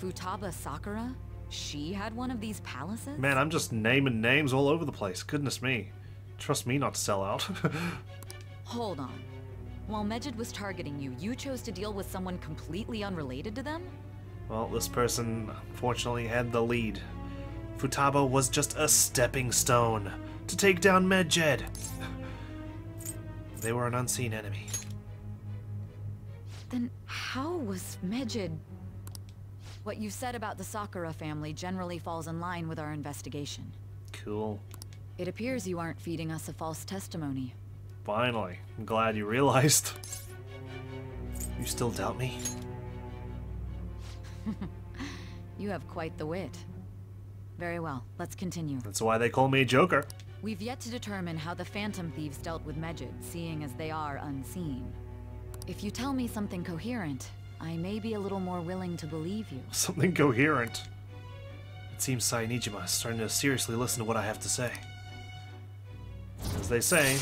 Futaba Sakura? She had one of these palaces? Man, I'm just naming names all over the place. Goodness me. Trust me not to sell out. Hold on. While Medjed was targeting you, you chose to deal with someone completely unrelated to them? Well, this person, unfortunately, had the lead. Futaba was just a stepping stone to take down Medjed. They were an unseen enemy. Then how was Medjed... What you said about the Sakura family generally falls in line with our investigation. Cool. It appears you aren't feeding us a false testimony. Finally. I'm glad you realized. You still doubt me? You have quite the wit. Very well, let's continue. That's why they call me Joker. We've yet to determine how the Phantom Thieves dealt with Medjed, seeing as they are unseen. If you tell me something coherent, I may be a little more willing to believe you. Something coherent. It seems Niijima is starting to seriously listen to what I have to say. As they say,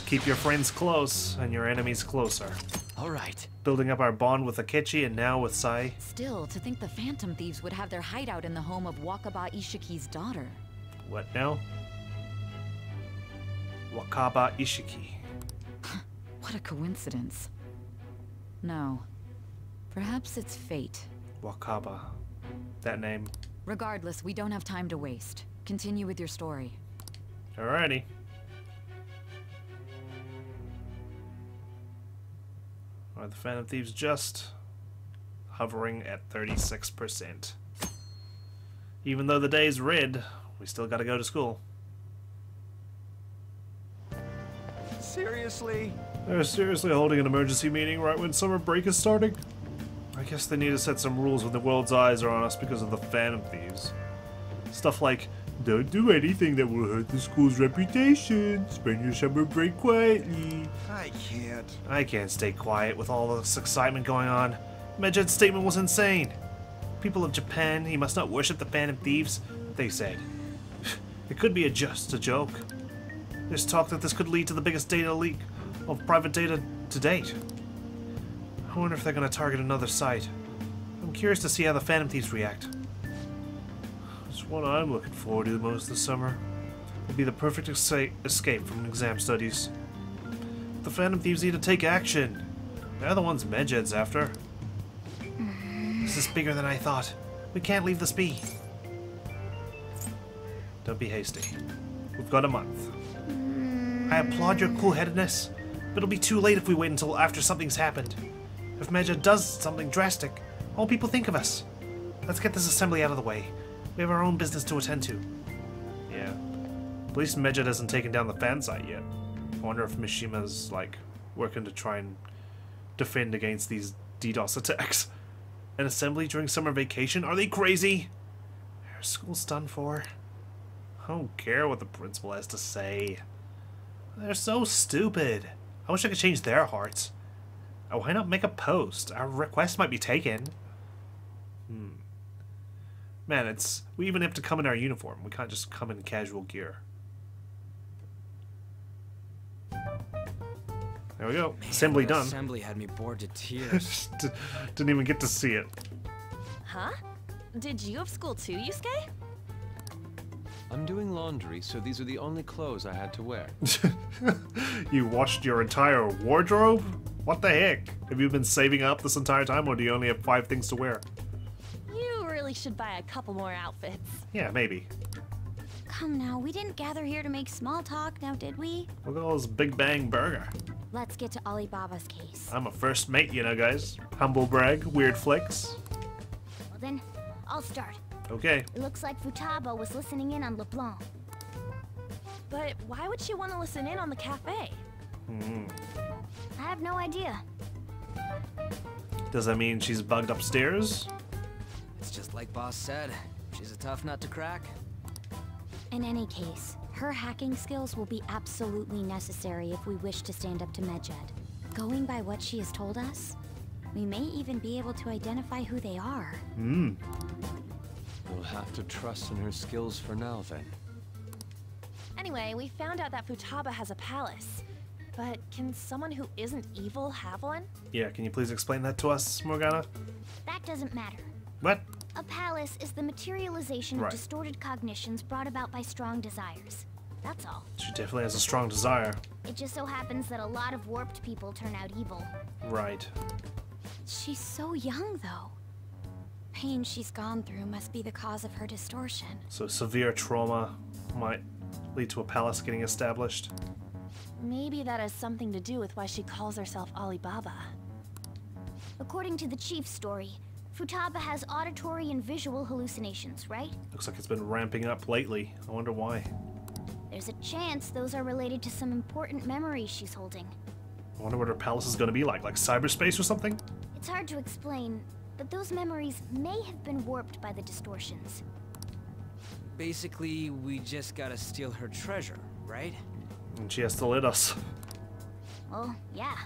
keep your friends close and your enemies closer. Alright. Building up our bond with Akechi and now with Sai. Still, to think the Phantom Thieves would have their hideout in the home of Wakaba Ishiki's daughter. What now? Wakaba Ishiki. What a coincidence. No. Perhaps it's fate. Wakaba. That name. Regardless, we don't have time to waste. Continue with your story. Alrighty. Are the Phantom Thieves just hovering at 36%? Even though the day's red, we still gotta go to school. Seriously? They're seriously holding an emergency meeting right when summer break is starting? I guess they need to set some rules when the world's eyes are on us because of the Phantom Thieves. Stuff like, don't do anything that will hurt the school's reputation. Spend your summer break quietly. I can't stay quiet with all this excitement going on. Medjed's statement was insane. People of Japan, he must not worship the Phantom Thieves, they said. It could be just a joke. There's talk that this could lead to the biggest data leak of private data to date. I wonder if they're going to target another site. I'm curious to see how the Phantom Thieves react. It's what I'm looking forward to most this summer. Will be the perfect escape from exam studies. The Phantom Thieves need to take action. They're the ones Medjed's after. This is bigger than I thought. We can't leave this be. Don't be hasty. We've got a month. I applaud your cool-headedness, but it'll be too late if we wait until after something's happened. If Medjed does something drastic, what will people think of us? Let's get this assembly out of the way. We have our own business to attend to. Yeah. At least Medjed hasn't taken down the fan site yet. I wonder if Mishima's, like, working to try and defend against these DDoS attacks. An assembly during summer vacation? Are they crazy? Our school's done for. I don't care what the principal has to say. They're so stupid. I wish I could change their hearts. Oh, why not make a post? Our request might be taken. Man, we even have to come in our uniform. We can't just come in casual gear. There we go. Man, Assembly done. Assembly had me bored to tears. Didn't even get to see it. Huh? Did you have school too, Yusuke? I'm doing laundry, so these are the only clothes I had to wear. You washed your entire wardrobe? What the heck? Have you been saving up this entire time, or do you only have 5 things to wear? You really should buy a couple more outfits. Yeah, maybe. Come now, we didn't gather here to make small talk, now did we? Look at all this Big Bang Burger. Let's get to Alibaba's case. I'm a first mate, you know, guys. Humble brag, weird flicks. Well then, I'll start. Okay. It looks like Futaba was listening in on Leblanc. But why would she want to listen in on the cafe? I have no idea. Does that mean she's bugged upstairs? It's just like Boss said. She's a tough nut to crack. In any case, her hacking skills will be absolutely necessary if we wish to stand up to Medjed. Going by what she has told us, we may even be able to identify who they are. We'll have to trust in her skills for now, then. Anyway, we found out that Futaba has a palace. But can someone who isn't evil have one? Yeah, can you please explain that to us, Morgana? That doesn't matter. What? A palace is the materialization of distorted cognitions brought about by strong desires. That's all. She definitely has a strong desire. It just so happens that a lot of warped people turn out evil. Right. She's so young, though. Pain she's gone through must be the cause of her distortion. So severe trauma might lead to a palace getting established. Maybe that has something to do with why she calls herself Alibaba. According to the chief's story, Futaba has auditory and visual hallucinations, right? Looks like it's been ramping up lately. I wonder why. There's a chance those are related to some important memories she's holding. I wonder what her palace is going to be like cyberspace or something? It's hard to explain, but those memories may have been warped by the distortions. Basically, we just gotta steal her treasure, right? And she has to let us. Well, yeah.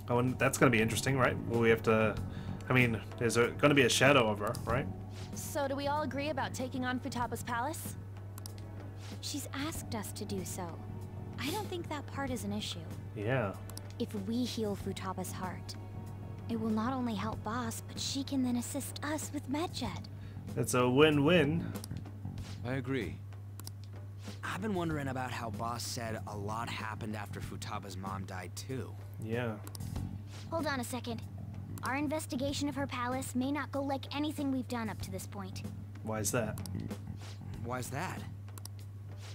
Oh, and that's going to be interesting, right? Will we have to... I mean, there's going to be a shadow of her, right? So do we all agree about taking on Futaba's palace? She's asked us to do so. I don't think that part is an issue. Yeah. If we heal Futaba's heart, it will not only help Boss, but she can then assist us with Medjed. It's a win-win. I agree. I've been wondering about how Boss said a lot happened after Futaba's mom died too. Yeah. Hold on a second. Our investigation of her palace may not go like anything we've done up to this point. Why is that? Why's that?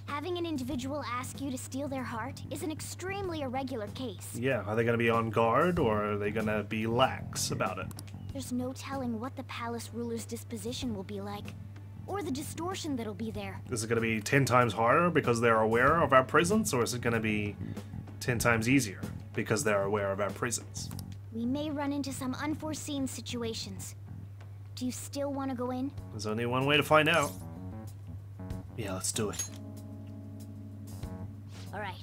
Having an individual ask you to steal their heart is an extremely irregular case. Yeah, are they going to be on guard, or are they going to be lax about it? There's no telling what the palace ruler's disposition will be like, or the distortion that'll be there. Is it going to be 10 times harder because they're aware of our presence, or is it going to be 10 times easier because they're aware of our presence? We may run into some unforeseen situations. Do you still want to go in? There's only one way to find out. Yeah, let's do it. All right.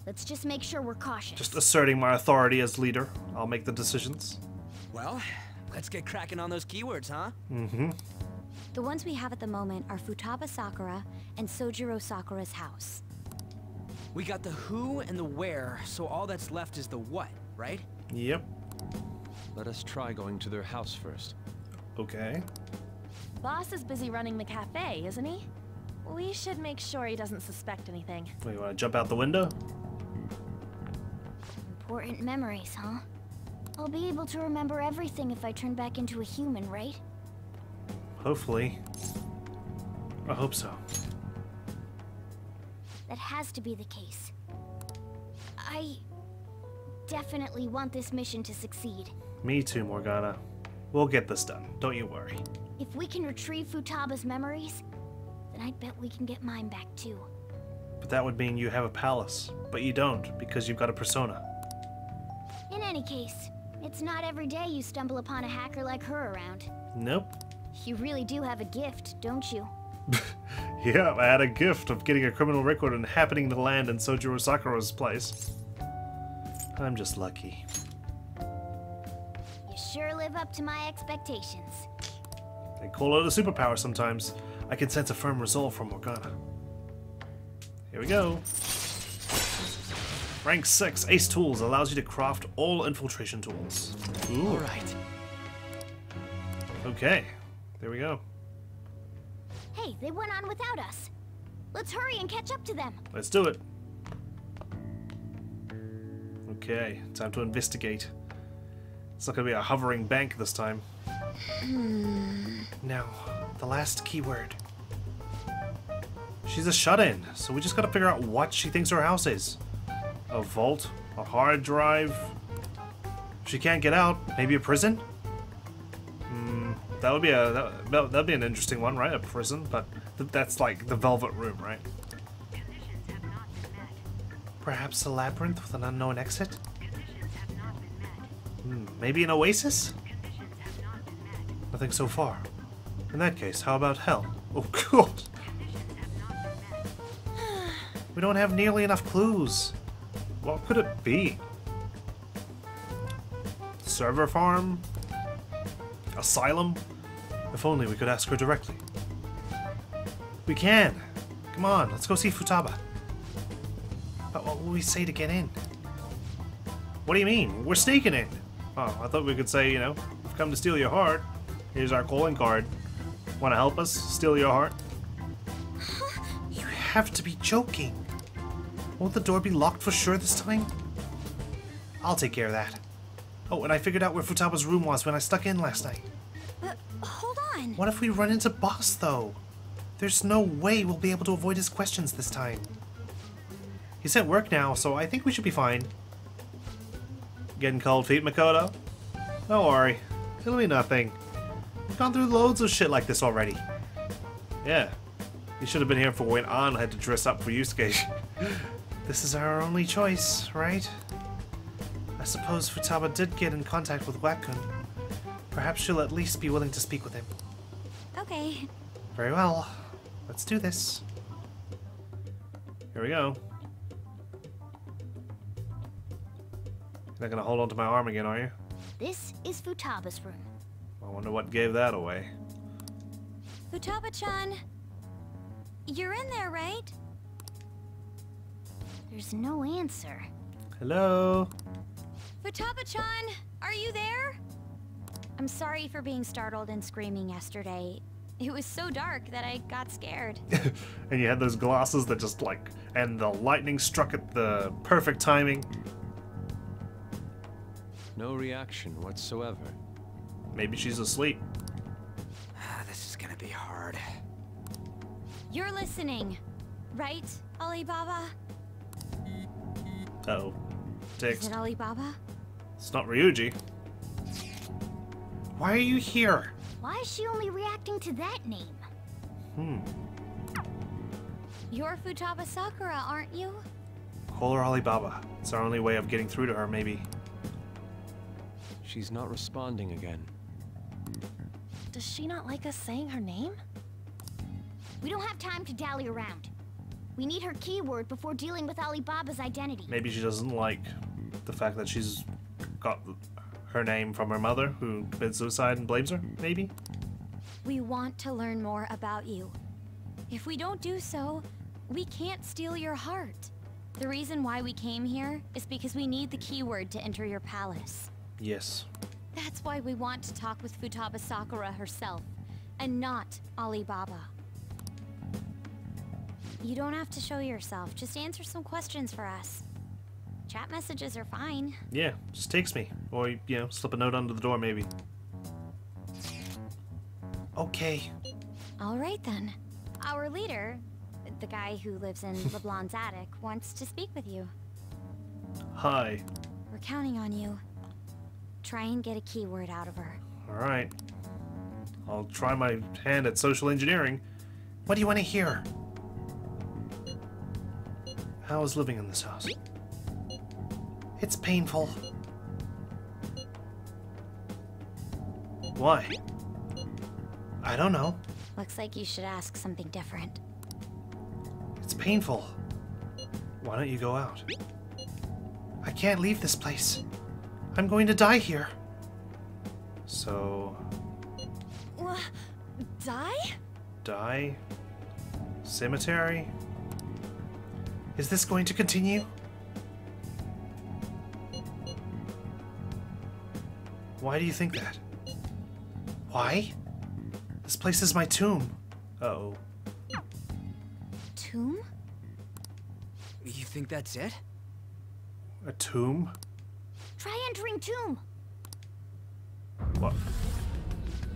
Let's just make sure we're cautious. Just asserting my authority as leader. I'll make the decisions. Well, let's get cracking on those keywords, huh? Mm-hmm. The ones we have at the moment are Futaba Sakura and Sojiro Sakura's house. We got the who and the where, so all that's left is the what, right? Yep. Let us try going to their house first. Okay. Boss is busy running the cafe, isn't he? We should make sure he doesn't suspect anything. Wait, you want to jump out the window? Important memories, huh? I'll be able to remember everything if I turn back into a human, right? Hopefully. I hope so. That has to be the case. I definitely want this mission to succeed. Me too, Morgana. We'll get this done. Don't you worry. If we can retrieve Futaba's memories, then I'd bet we can get mine back too. But that would mean you have a palace. But you don't, because you've got a persona. In any case, it's not every day you stumble upon a hacker like her around. Nope. You really do have a gift, don't you? Yeah, I had a gift of getting a criminal record and happening to land in Sojiro Sakura's place. I'm just lucky. You sure live up to my expectations. They call it a superpower sometimes. I can sense a firm resolve from Morgana. Here we go. Rank 6, Ace Tools allows you to craft all infiltration tools. Ooh. Alright. Okay, there we go. Hey, they went on without us. Let's hurry and catch up to them. Let's do it. Okay, time to investigate. It's not gonna be a hovering bank this time. Now, the last keyword. She's a shut-in, so we just gotta figure out what she thinks her house is. A vault? A hard drive? If she can't get out, maybe a prison? That would be that'd be an interesting one, right? A prison, but that's like the Velvet Room, right? Conditions have not been met. Perhaps a labyrinth with an unknown exit? Conditions have not been met. Maybe an oasis? Conditions have not been met. Nothing so far. In that case, how about hell? Oh, God. Conditions have not been met. We don't have nearly enough clues. What could it be? Server farm? Asylum? If only we could ask her directly. We can! Come on, let's go see Futaba. But what will we say to get in? What do you mean? We're sneaking in! Oh, I thought we could say, you know, we've come to steal your heart. Here's our calling card. Want to help us steal your heart? You have to be joking. Won't the door be locked for sure this time? I'll take care of that. Oh, and I figured out where Futaba's room was when I stuck in last night. Hold on. What if we run into Boss, though? There's no way we'll be able to avoid his questions this time. He's at work now, so I think we should be fine. Getting cold feet, Makoto? Don't worry. It'll be nothing. We've gone through loads of shit like this already. Yeah. You should have been here for when An had to dress up for Yusuke. This is our only choice, right? I suppose Futaba did get in contact with Wakun. Perhaps she'll at least be willing to speak with him. Okay. Very well. Let's do this. Here we go. You're not gonna hold on to my arm again, are you? This is Futaba's room. I wonder what gave that away. Futaba-chan, you're in there, right? There's no answer. Hello? Futaba-chan, are you there? I'm sorry for being startled and screaming yesterday. It was so dark that I got scared. And you had those glasses that just like, and the lightning struck at the perfect timing. No reaction whatsoever. Maybe she's asleep. This is gonna be hard. You're listening, right, Alibaba? Uh-oh. Is Text. it Alibaba? It's not Ryuji. Why are you here? Why is she only reacting to that name? You're Futaba Sakura, aren't you? Call her Alibaba. It's our only way of getting through to her, maybe. She's not responding again. Does she not like us saying her name? We don't have time to dally around. We need her keyword before dealing with Alibaba's identity. Maybe she doesn't like the fact that she's got her name from her mother, who committed suicide and blames her, maybe? We want to learn more about you. If we don't do so, we can't steal your heart. The reason why we came here is because we need the keyword to enter your palace. Yes. That's why we want to talk with Futaba Sakura herself, and not Alibaba. You don't have to show yourself, just answer some questions for us. Chat messages are fine. Yeah, just text me. Or, you know, slip a note under the door, maybe. Okay. Alright then. Our leader, the guy who lives in Leblanc's attic, wants to speak with you. Hi. We're counting on you. Try and get a keyword out of her. Alright. I'll try my hand at social engineering. What do you want to hear? How is living in this house? It's painful. Why? I don't know. Looks like you should ask something different. It's painful. Why don't you go out? I can't leave this place. I'm going to die here. So... Die? Die? Cemetery? Is this going to continue? Why do you think that? Why? This place is my tomb. Uh-oh. Tomb? You think that's it? A tomb? Try entering tomb. What?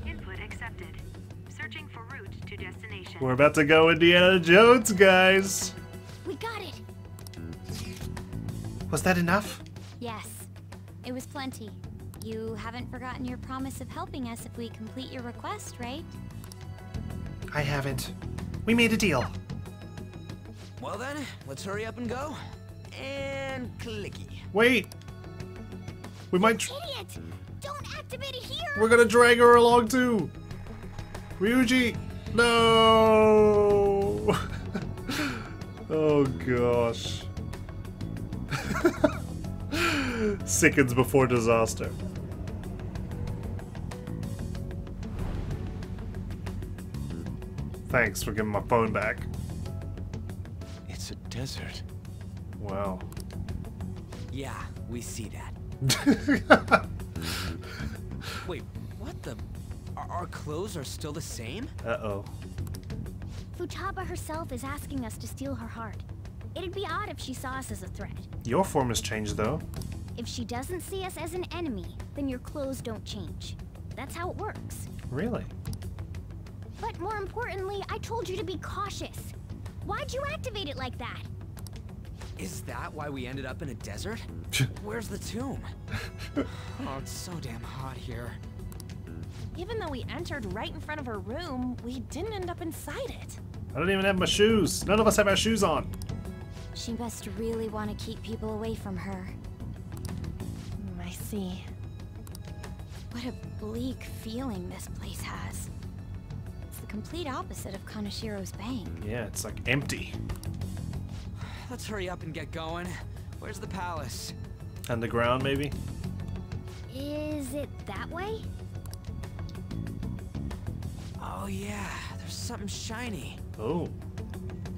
Input accepted. Searching for route to destination. We're about to go Indiana Jones, guys. We got it. Was that enough? Yes, it was plenty. You haven't forgotten your promise of helping us if we complete your request, right? I haven't. We made a deal. Well then, let's hurry up and go. And clicky. Wait. We might... Idiot! Don't activate it here! We're gonna drag her along too. Ryuji! No! Oh gosh. Seconds before disaster. Thanks for giving my phone back. It's a desert. Wow. Yeah, we see that. Wait, what the? Our clothes are still the same? Uh-oh. Futaba herself is asking us to steal her heart. It'd be odd if she saw us as a threat. Your form has changed though. If she doesn't see us as an enemy, then your clothes don't change. That's how it works. Really? But more importantly, I told you to be cautious. Why'd you activate it like that? Is that why we ended up in a desert? Where's the tomb? Oh, it's so damn hot here. Even though we entered right in front of her room, we didn't end up inside it. I don't even have my shoes. None of us have our shoes on. She must really want to keep people away from her. I see. What a bleak feeling this place has. It's the complete opposite of Kaneshiro's bank. Yeah, it's like empty. Let's hurry up and get going. Where's the palace? Underground, maybe? Is it that way? Oh yeah, there's something shiny. Oh.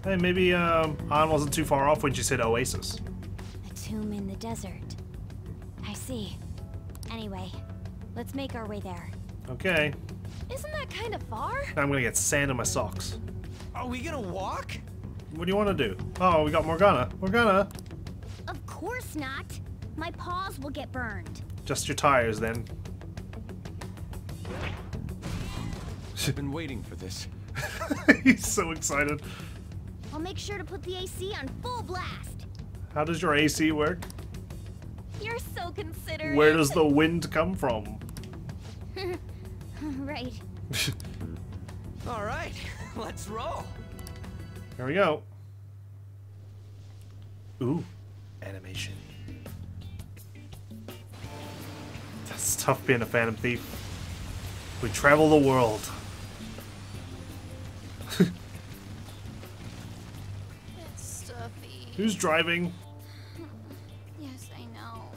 Hey, maybe Ann wasn't too far off when she said oasis. A tomb in the desert. I see. Anyway, let's make our way there. Okay. Isn't that kind of far? Now I'm gonna get sand in my socks. Are we gonna walk? What do you want to do? Oh, we got Morgana. Morgana! Of course not. My paws will get burned. Just your tires, then. I've been waiting for this. He's so excited. I'll make sure to put the AC on full blast. How does your AC work? You're so considerate. Where does the wind come from? Right. All right, let's roll. Here we go. Ooh, animation. That's tough being a Phantom Thief. We travel the world. It's stuffy. Who's driving? Yes, I know.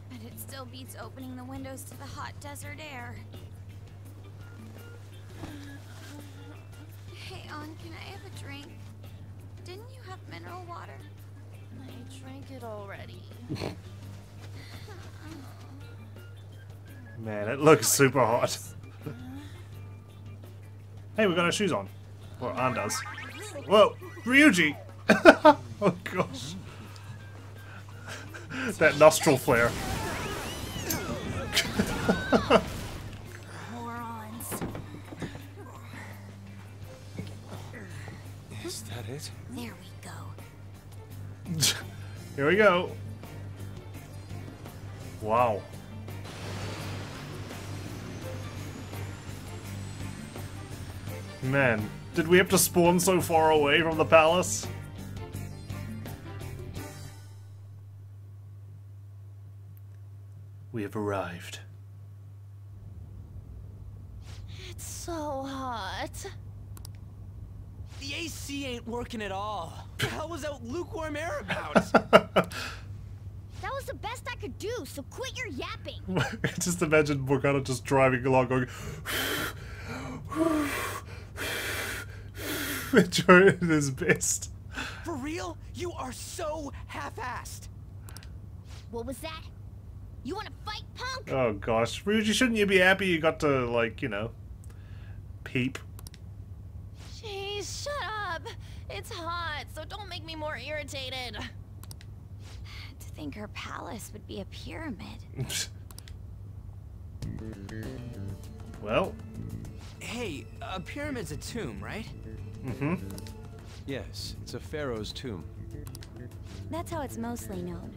But it still beats opening the windows to the hot desert air. Hey, Ann, can I have a drink? Didn't you have mineral water? I drank it already. Man, it looks super hot. Hey, we got our shoes on. Well, Ann does. Whoa, Ryuji! Oh gosh. That nostril flare. Morons. Is that it? There we go. Here we go. Wow. Man, did we have to spawn so far away from the palace? We have arrived. It's so hot. The AC ain't working at all. What the hell was that lukewarm air about? That was the best I could do, so quit your yapping. Just imagine Morgana just driving along going enjoying his best. For real? You are so half-assed. What was that? You want to fight, punk? Oh gosh, Ryuji, shouldn't you be happy you got to, like, you know, peep? Jeez, shut up. It's hot, so don't make me more irritated. To think her palace would be a pyramid. Well. Hey, a pyramid's a tomb, right? Mm-hmm. Yes, it's a pharaoh's tomb. That's how it's mostly known.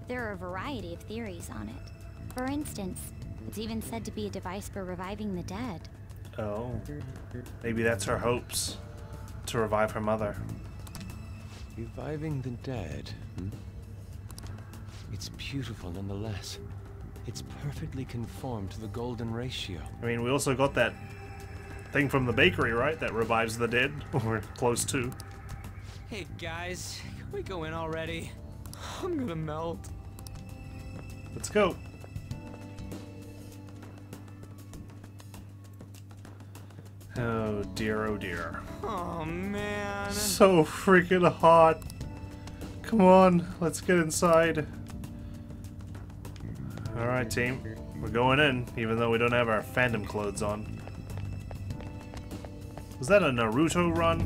There are a variety of theories on it. For instance, it's even said to be a device for reviving the dead. Oh. Maybe that's her hopes. To revive her mother. Reviving the dead, hmm? It's beautiful nonetheless. It's perfectly conformed to the golden ratio. I mean, we also got that thing from the bakery, right? That revives the dead. We're close to. Hey guys, can we go in already? I'm gonna melt. Let's go. Oh dear, oh dear. Oh man. So freaking hot. Come on, let's get inside. Alright team, we're going in, even though we don't have our Phantom clothes on. Was that a Naruto run?